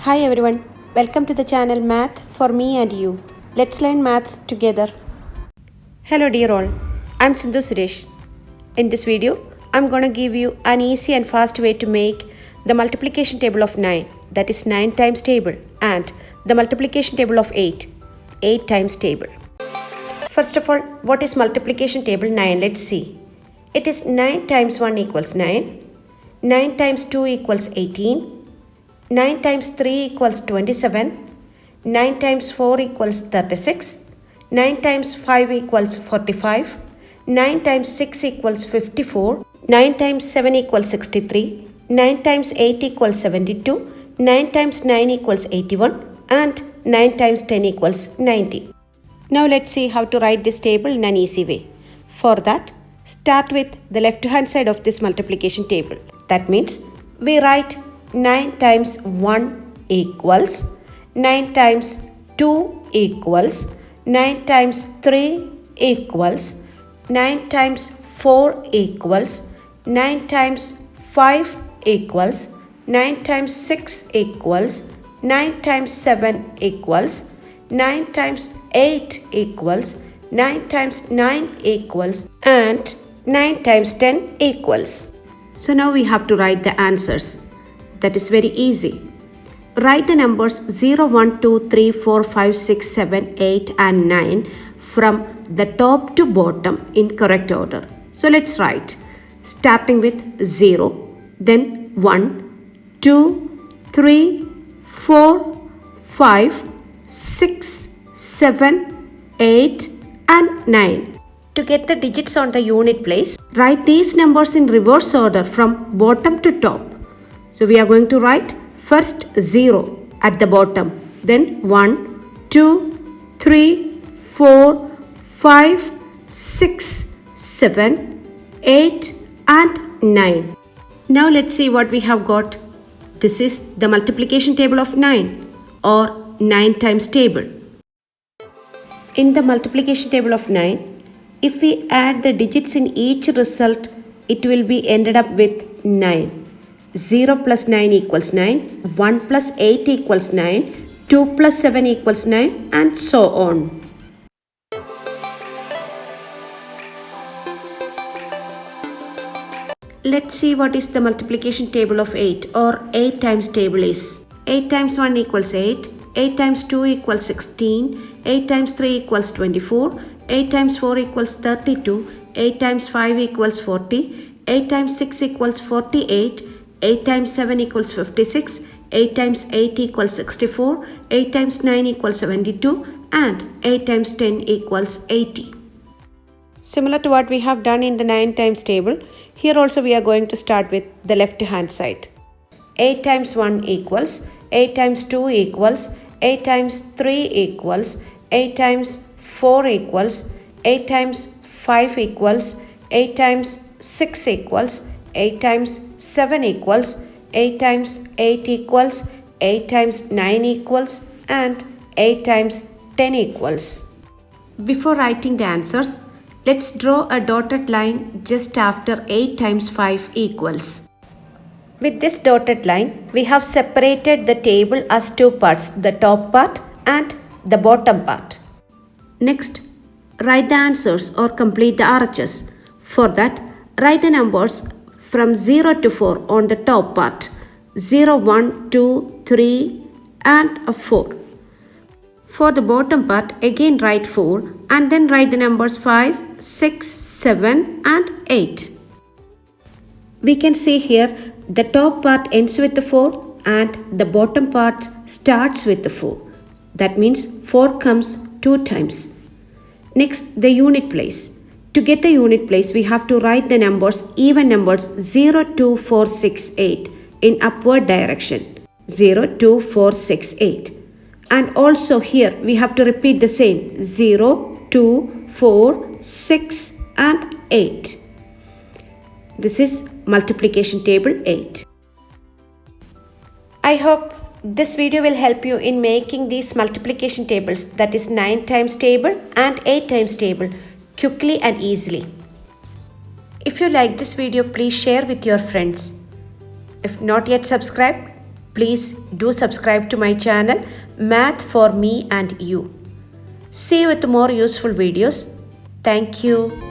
Hi everyone, welcome to the channel Math for me and you. Let's learn maths together. Hello dear all, I'm Sindhu Suresh. In this video, I'm going to give you an easy and fast way to make the multiplication table of 9, that is 9 times table, and the multiplication table of 8, 8 times table. First of all, what is multiplication table 9? Let's see. It is 9 times 1 equals 9, 9 times 2 equals 18, 9 times 3 equals 27, 9 times 4 equals 36, 9 times 5 equals 45, 9 times 6 equals 54, 9 times 7 equals 63, 9 times 8 equals 72, 9 times 9 equals 81, and 9 times 10 equals 90. Now let's see how to write this table in an easy way. For that, start with the left hand side of this multiplication table. That means we write 9 times 1 equals, 9 times 2 equals, 9 times 3 equals, 9 times 4 equals, 9 times 5 equals, 9 times 6 equals, 9 times 7 equals, 9 times 8 equals, 9 times 9 equals, and 9 times 10 equals. So now we have to write the answers. That is very easy. Write the numbers 0, 1, 2, 3, 4, 5, 6, 7, 8 and 9 from the top to bottom in correct order. So let's write. Starting with 0, then 1, 2, 3, 4, 5, 6, 7, 8 and 9. To get the digits on the unit place, write these numbers in reverse order from bottom to top. So we are going to write first 0 at the bottom, then 1, 2, 3, 4, 5, 6, 7, 8 and 9. Now let's see what we have got. This is the multiplication table of 9 or 9 times table. In the multiplication table of 9, if we add the digits in each result, it will be ended up with 9. 0 plus 9 equals 9, 1 plus 8 equals 9, 2 plus 7 equals 9 and so on. Let's see what is the multiplication table of 8 or 8 times table is. 8 times 1 equals 8, 8 times 2 equals 16, 8 times 3 equals 24, 8 times 4 equals 32, 8 times 5 equals 40, 8 times 6 equals 48, 8 times 7 equals 56, 8 times 8 equals 64, 8 times 9 equals 72 and 8 times 10 equals 80. Similar to what we have done in the 9 times table, here also we are going to start with the left hand side. 8 times 1 equals, 8 times 2 equals, 8 times 3 equals, 8 times 4 equals, 8 times 5 equals, 8 times 6 equals, 8 times 7 equals, 8 times 8 equals, 8 times 9 equals and 8 times 10 equals. Before writing the answers, let's draw a dotted line just after 8 times 5 equals. With this dotted line, we have separated the table as two parts, the top part and the bottom part. Next, write the answers or complete the RHS. For that, write the numbers from 0 to 4 on the top part, 0, 1, 2, 3 and 4. For the bottom part, again write 4 and then write the numbers 5, 6, 7 and 8. We can see here the top part ends with the 4 and the bottom part starts with the 4. That means 4 comes 2 times. Next, the unit place. To get the unit place, we have to write the numbers, even numbers 0, 2, 4, 6, 8 in upward direction. 0, 2, 4, 6, 8. And also here we have to repeat the same 0, 2, 4, 6 and 8. This is multiplication table 8. I hope this video will help you in making these multiplication tables, that is 9 times table and 8 times table, quickly and easily. If you like this video, please share with your friends. If not yet subscribed, Please do subscribe to my channel Math for Me and You. See you with more useful videos. Thank you.